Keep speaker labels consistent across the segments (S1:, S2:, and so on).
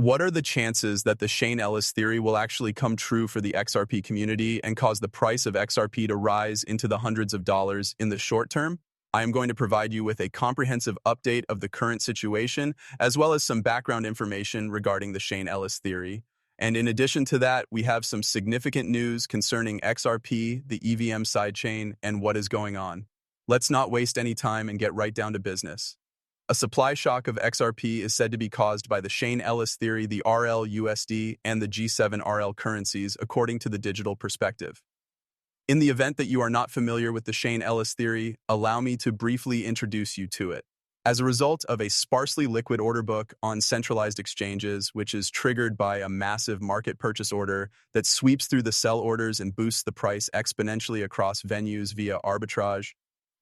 S1: What are the chances that the Shane Ellis theory will actually come true for the XRP community and cause the price of XRP to rise into the hundreds of dollars in the short term? I am going to provide you with a comprehensive update of the current situation, as well as some background information regarding the Shane Ellis theory. And in addition to that, we have some significant news concerning XRP, the EVM sidechain, and what is going on. Let's not waste any time and get right down to business. A supply shock of XRP is said to be caused by the Shane Ellis theory, the RL-USD, and the G7 RL currencies, according to the Digital Perspective. In the event that you are not familiar with the Shane Ellis theory, allow me to briefly introduce you to it. As a result of a sparsely liquid order book on centralized exchanges, which is triggered by a massive market purchase order that sweeps through the sell orders and boosts the price exponentially across venues via arbitrage,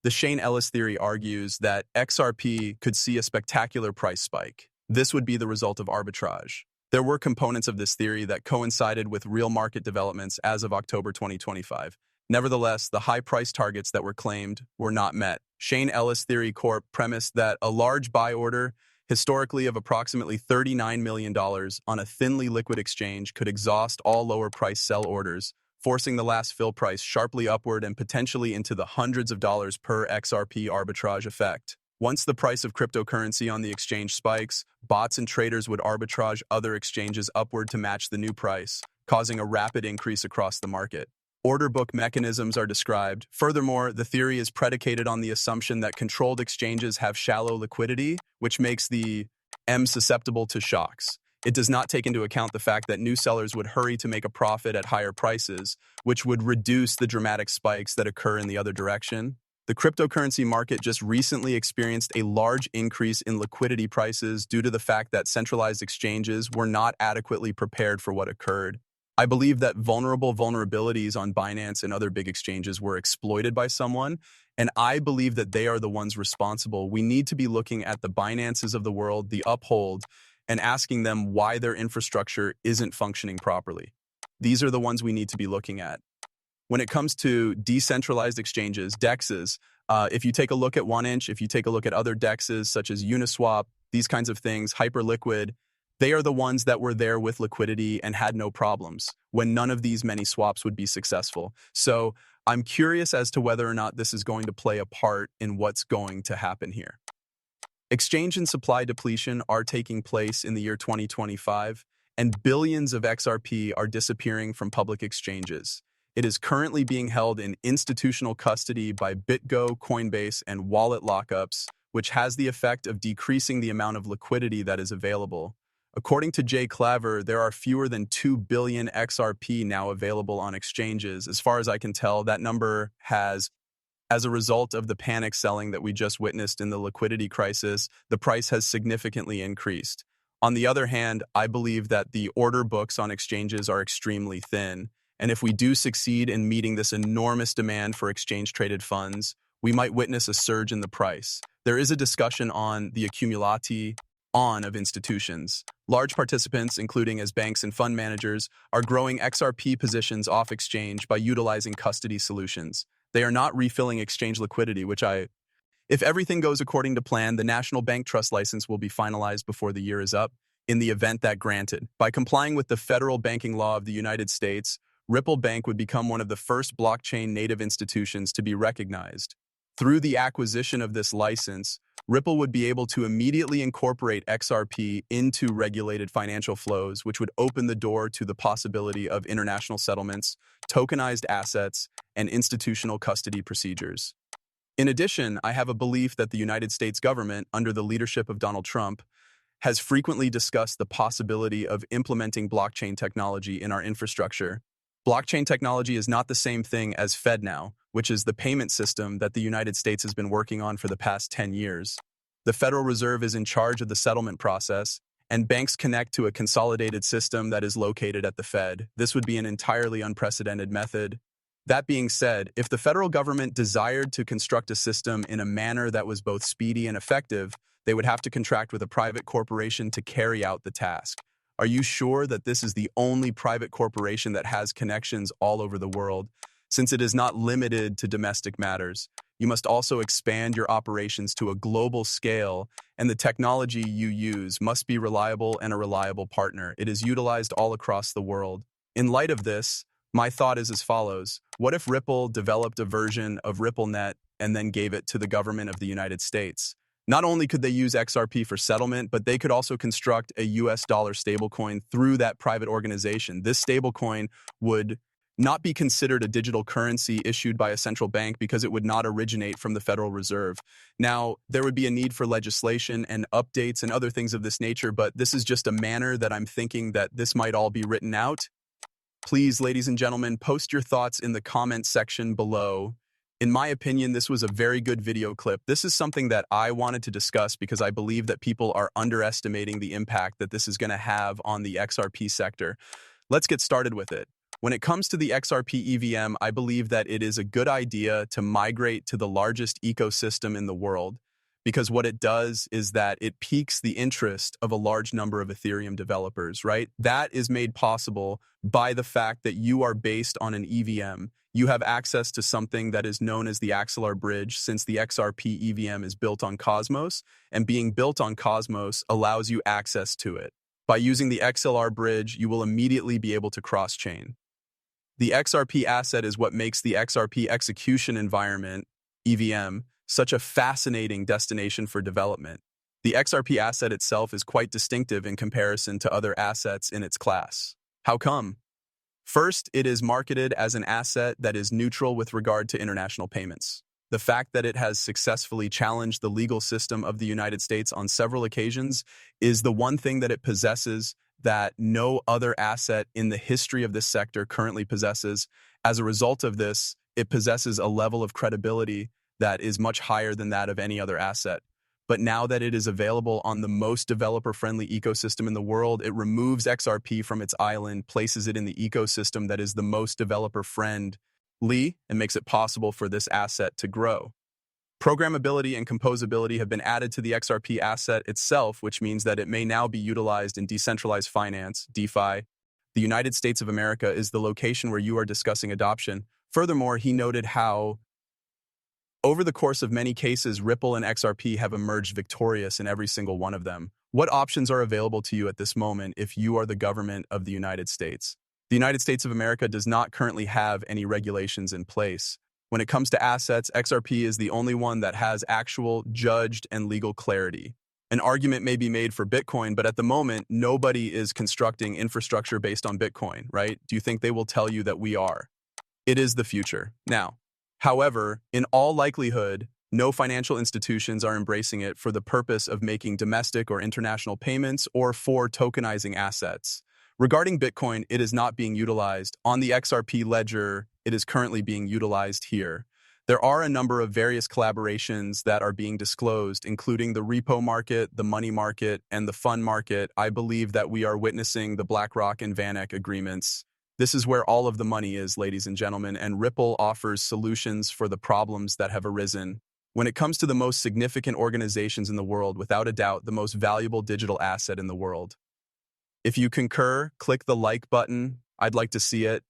S1: the Shane Ellis theory argues that XRP could see a spectacular price spike. This would be the result of arbitrage. There were components of this theory that coincided with real market developments as of October 2025. Nevertheless, the high price targets that were claimed were not met. Shane Ellis Theory Corp premised that a large buy order, historically of approximately $39 million on a thinly liquid exchange, could exhaust all lower price sell orders, forcing the last fill price sharply upward and potentially into the hundreds of dollars per XRP arbitrage effect. Once the price of cryptocurrency on the exchange spikes, bots and traders would arbitrage other exchanges upward to match the new price, causing a rapid increase across the market. Order book mechanisms are described. Furthermore, the theory is predicated on the assumption that controlled exchanges have shallow liquidity, which makes the M susceptible to shocks. It does not take into account the fact that new sellers would hurry to make a profit at higher prices, which would reduce the dramatic spikes that occur in the other direction. The cryptocurrency market just recently experienced a large increase in liquidity prices due to the fact that centralized exchanges were not adequately prepared for what occurred. I believe that vulnerabilities on Binance and other big exchanges were exploited by someone, and I believe that they are the ones responsible. We need to be looking at the Binances of the world, the Uphold, and asking them why their infrastructure isn't functioning properly. These are the ones we need to be looking at. When it comes to decentralized exchanges, DEXs, if you take a look at 1inch, if you take a look at other DEXs such as Uniswap, these kinds of things, Hyperliquid, they are the ones that were there with liquidity and had no problems when none of these many swaps would be successful. So I'm curious as to whether or not this is going to play a part in what's going to happen here. Exchange and supply depletion are taking place in the year 2025, and billions of XRP are disappearing from public exchanges. It is currently being held in institutional custody by BitGo, Coinbase, and wallet lockups, which has the effect of decreasing the amount of liquidity that is available. According to Jay Claver, there are fewer than 2 billion XRP now available on exchanges. As far as I can tell, that number has, as a result of the panic selling that we just witnessed in the liquidity crisis, the price has significantly increased. On the other hand, I believe that the order books on exchanges are extremely thin. And if we do succeed in meeting this enormous demand for exchange-traded funds, we might witness a surge in the price. There is a discussion on the accumulati of institutions. Large participants, including as banks and fund managers, are growing XRP positions off exchange by utilizing custody solutions. They are not refilling exchange liquidity, if everything goes according to plan, the National Bank Trust license will be finalized before the year is up, in the event that granted. By complying with the federal banking law of the United States, Ripple Bank would become one of the first blockchain-native institutions to be recognized. Through the acquisition of this license, Ripple would be able to immediately incorporate XRP into regulated financial flows, which would open the door to the possibility of international settlements, tokenized assets, and institutional custody procedures. In addition, I have a belief that the United States government, under the leadership of Donald Trump, has frequently discussed the possibility of implementing blockchain technology in our infrastructure. Blockchain technology is not the same thing as FedNow, which is the payment system that the United States has been working on for the past 10 years. The Federal Reserve is in charge of the settlement process, and banks connect to a consolidated system that is located at the Fed. This would be an entirely unprecedented method. That being said, if the federal government desired to construct a system in a manner that was both speedy and effective, they would have to contract with a private corporation to carry out the task. Are you sure that this is the only private corporation that has connections all over the world, since it is not limited to domestic matters? You must also expand your operations to a global scale, and the technology you use must be reliable and a reliable partner. It is utilized all across the world. In light of this, my thought is as follows. What if Ripple developed a version of RippleNet and then gave it to the government of the United States? Not only could they use XRP for settlement, but they could also construct a US dollar stablecoin through that private organization. This stablecoin would not be considered a digital currency issued by a central bank because it would not originate from the Federal Reserve. Now, there would be a need for legislation and updates and other things of this nature, but this is just a manner that I'm thinking that this might all be written out. Please, ladies and gentlemen, post your thoughts in the comment section below. In my opinion, this was a very good video clip. This is something that I wanted to discuss because I believe that people are underestimating the impact that this is going to have on the XRP sector. Let's get started with it. When it comes to the XRP EVM, I believe that it is a good idea to migrate to the largest ecosystem in the world because what it does is that it piques the interest of a large number of Ethereum developers, right? That is made possible by the fact that you are based on an EVM. You have access to something that is known as the Axelar bridge since the XRP EVM is built on Cosmos, and being built on Cosmos allows you access to it. By using the XLR bridge, you will immediately be able to cross-chain. The XRP asset is what makes the XRP execution environment, EVM, such a fascinating destination for development. The XRP asset itself is quite distinctive in comparison to other assets in its class. How come? First, it is marketed as an asset that is neutral with regard to international payments. The fact that it has successfully challenged the legal system of the United States on several occasions is the one thing that it possesses that no other asset in the history of this sector currently possesses. As a result of this, it possesses a level of credibility that is much higher than that of any other asset. But now that it is available on the most developer-friendly ecosystem in the world, it removes XRP from its island, places it in the ecosystem that is the most developer-friendly, and makes it possible for this asset to grow. Programmability and composability have been added to the XRP asset itself, which means that it may now be utilized in decentralized finance, DeFi. The United States of America is the location where you are discussing adoption. Furthermore, he noted how, over the course of many cases, Ripple and XRP have emerged victorious in every single one of them. What options are available to you at this moment if you are the government of the United States? The United States of America does not currently have any regulations in place. When it comes to assets, XRP is the only one that has actual, judged, and legal clarity. An argument may be made for Bitcoin, but at the moment, nobody is constructing infrastructure based on Bitcoin, right? Do you think they will tell you that we are? It is the future. Now, however, in all likelihood, no financial institutions are embracing it for the purpose of making domestic or international payments or for tokenizing assets. Regarding Bitcoin, it is not being utilized. On the XRP ledger, it is currently being utilized here. There are a number of various collaborations that are being disclosed, including the repo market, the money market, and the fund market. I believe that we are witnessing the BlackRock and VanEck agreements. This is where all of the money is, ladies and gentlemen, and Ripple offers solutions for the problems that have arisen. When it comes to the most significant organizations in the world, without a doubt, the most valuable digital asset in the world. If you concur, click the like button. I'd like to see it.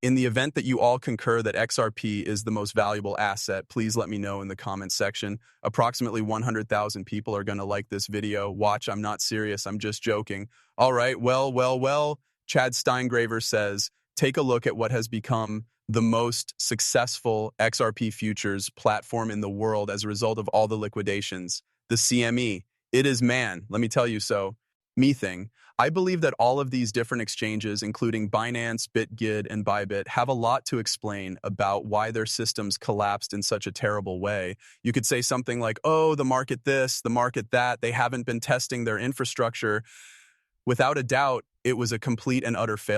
S1: In the event that you all concur that XRP is the most valuable asset, please let me know in the comments section. Approximately 100,000 people are going to like this video. Watch, I'm not serious, I'm just joking. All right, well. Chad Steingraver says, take a look at what has become the most successful XRP futures platform in the world as a result of all the liquidations. The CME. It is, man, let me tell you so. Me thing. I believe that all of these different exchanges, including Binance, BitGid, and Bybit, have a lot to explain about why their systems collapsed in such a terrible way. You could say something like, oh, the market this, the market that, they haven't been testing their infrastructure. Without a doubt, it was a complete and utter failure.